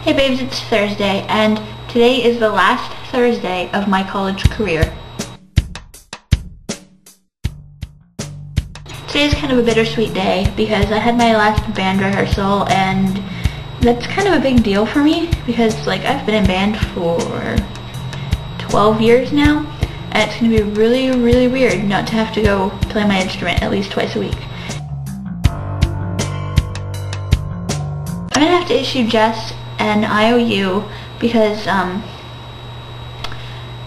Hey babes, it's Thursday, and today is the last Thursday of my college career. Today is kind of a bittersweet day because I had my last band rehearsal, and that's kind of a big deal for me because I've been in band for 12 years now, and it's going to be really, really weird not to have to go play my instrument at least twice a week. I'm going to have to issue Jess an IOU because,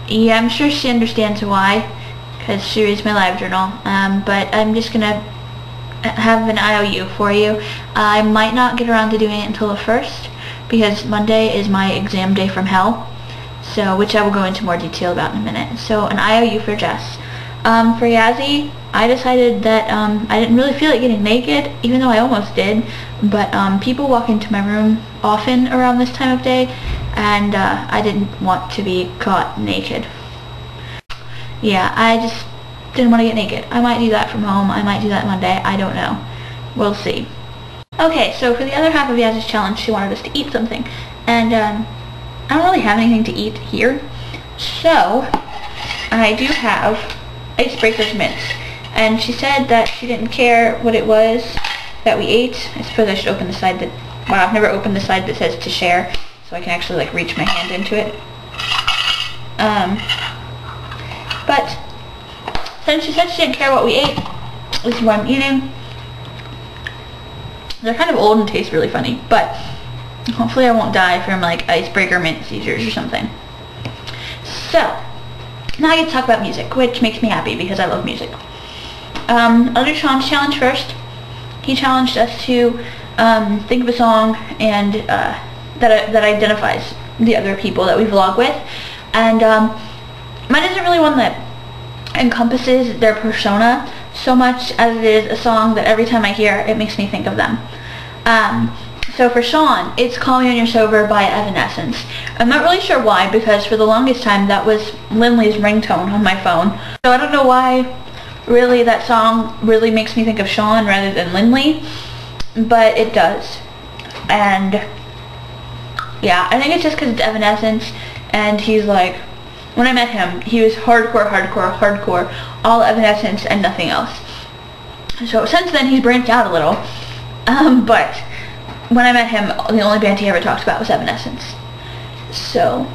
yeah, I'm sure she understands why, because she reads my live journal, but I'm just going to have an IOU for you. I might not get around to doing it until the 1st, because Monday is my exam day from hell, so which I will go into more detail about in a minute. So an IOU for Jess. For Yasi, I decided that I didn't really feel like getting naked, even though I almost did, but people walk into my room often around this time of day, and I didn't want to be caught naked. Yeah, I just didn't want to get naked. I might do that from home, I might do that Monday, I don't know. We'll see. Okay, so for the other half of Yasi's challenge, she wanted us to eat something, and I don't really have anything to eat here, so I do have icebreakers mints, and she said that she didn't care what it was that we ate. I suppose I should open the side that, wow, I've never opened the side that says to share, so I can actually reach my hand into it. But since she said she didn't care what we ate, this is what I'm eating. They're kind of old and taste really funny, but hopefully I won't die from icebreaker mint seizures or something. So now I get to talk about music, which makes me happy because I love music. I'll do Sean's challenge first. He challenged us to think of a song and that identifies the other people that we vlog with, and mine isn't really one that encompasses their persona so much as it is a song that every time I hear it makes me think of them. So for Sean, it's Call Me When You're Sober by Evanescence. I'm not really sure why, because for the longest time that was Lindley's ringtone on my phone. So I don't know why really that song really makes me think of Sean rather than Lindley, but it does. And yeah, I think it's just because it's Evanescence, and he's when I met him, he was hardcore, hardcore, hardcore, all Evanescence and nothing else. So since then he's branched out a little, but when I met him, the only band he ever talked about was Evanescence. So,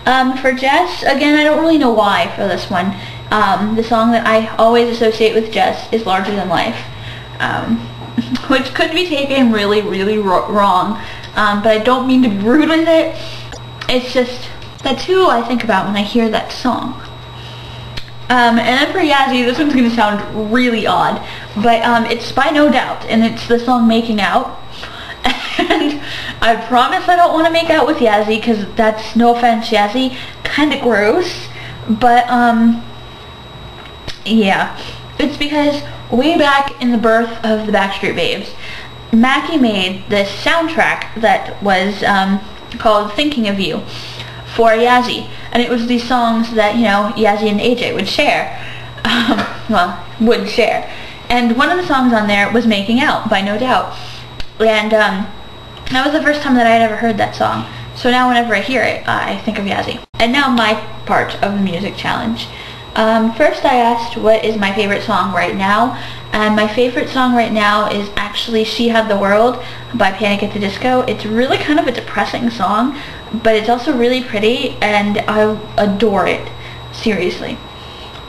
for Jess, again, I don't really know why for this one. The song that I always associate with Jess is Larger Than Life, which could be taken really, really wrong, but I don't mean to be rude with it. It's just, that's who I think about when I hear that song. And then for Yasi, this one's going to sound really odd, but it's by No Doubt, and it's the song Making Out. And I promise I don't want to make out with Yasi, because that's, no offense Yasi, kind of gross, but yeah, it's because way back in the birth of the Backstreet Babes, Mackie made this soundtrack that was called Thinking of You for Yasi, and it was these songs that, you know, Yasi and AJ would share, would share, and one of the songs on there was Making Out by No Doubt, and that was the first time that I had ever heard that song, so now whenever I hear it, I think of Yasi. And now my part of the music challenge. First I asked what is my favorite song right now, and my favorite song right now is actually She Had the World by Panic at the Disco. It's really kind of a depressing song, but it's also really pretty, and I adore it, seriously.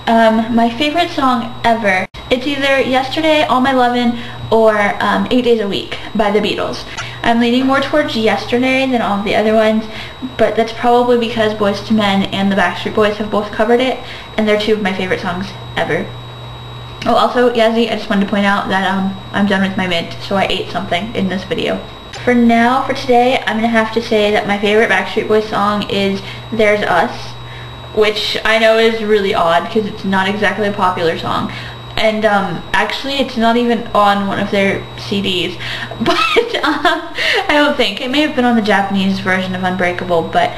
My favorite song ever, it's either Yesterday, All My Lovin', or 8 Days a Week by the Beatles. I'm leaning more towards Yesterday than all of the other ones, but that's probably because Boyz II Men and the Backstreet Boys have both covered it, and they're two of my favorite songs ever. Oh, also, Yasi, I just wanted to point out that I'm done with my mint, so I ate something in this video. For now, for today, I'm going to have to say that my favorite Backstreet Boys song is There's Us, which I know is really odd because it's not exactly a popular song. And actually it's not even on one of their CDs, but I don't think. It may have been on the Japanese version of Unbreakable, but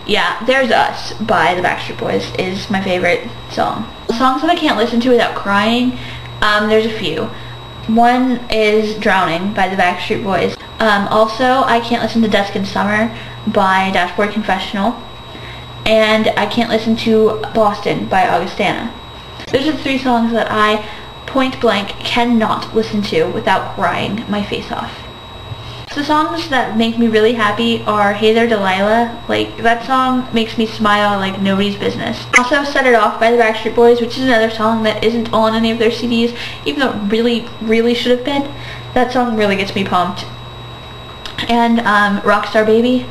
yeah, There's Us by the Backstreet Boys is my favorite song. Songs that I can't listen to without crying, there's a few. One is Drowning by the Backstreet Boys. Also, I can't listen to Dusk in Summer by Dashboard Confessional, and I can't listen to Boston by Augustana. Those are the 3 songs that I point blank cannot listen to without crying my face off. The songs that make me really happy are Hey There Delilah. Like, that song makes me smile like nobody's business. Also, Set It Off by the Backstreet Boys, which is another song that isn't on any of their CDs, even though it really, really should have been. That song really gets me pumped. And Rockstar Baby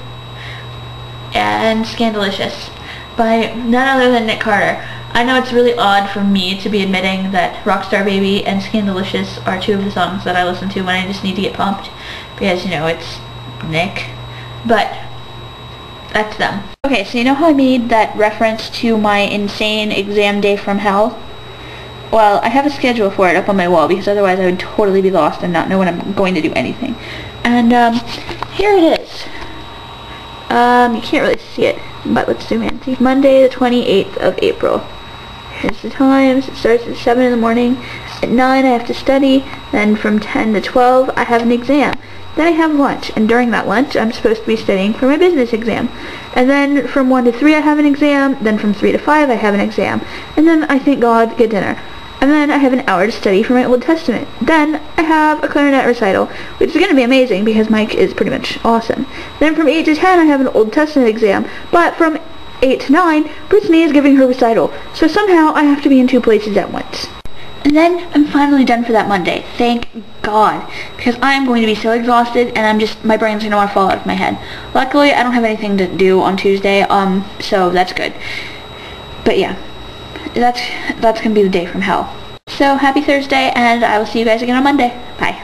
and Scandalicious by none other than Nick Carter. I know it's really odd for me to be admitting that Rockstar Baby and Scandalicious are 2 of the songs that I listen to when I just need to get pumped, because, you know, it's Nick, but that's them. Okay, so you know how I made that reference to my insane exam day from hell? Well, I have a schedule for it up on my wall, because otherwise I would totally be lost and not know when I'm going to do anything. And here it is. You can't really see it, but let's zoom in. See, Monday the 28th of April. Here's the times. It starts at 7 in the morning. At 9 I have to study. Then from 10 to 12 I have an exam. Then I have lunch, and during that lunch I'm supposed to be studying for my business exam. And then from 1 to 3 I have an exam. Then from 3 to 5 I have an exam. And then I, thank God, get dinner. And then I have an hour to study for my Old Testament. Then I have a clarinet recital, which is going to be amazing because Mike is pretty much awesome. Then from 8 to 10 I have an Old Testament exam. But from 8 to 9, Brittany is giving her recital. So somehow I have to be in 2 places at once. And then I'm finally done for that Monday. Thank God. Because I am going to be so exhausted and my brain's going to want to fall out of my head. Luckily, I don't have anything to do on Tuesday, so that's good. But yeah, that's going to be the day from hell. So happy Thursday, and I will see you guys again on Monday. Bye.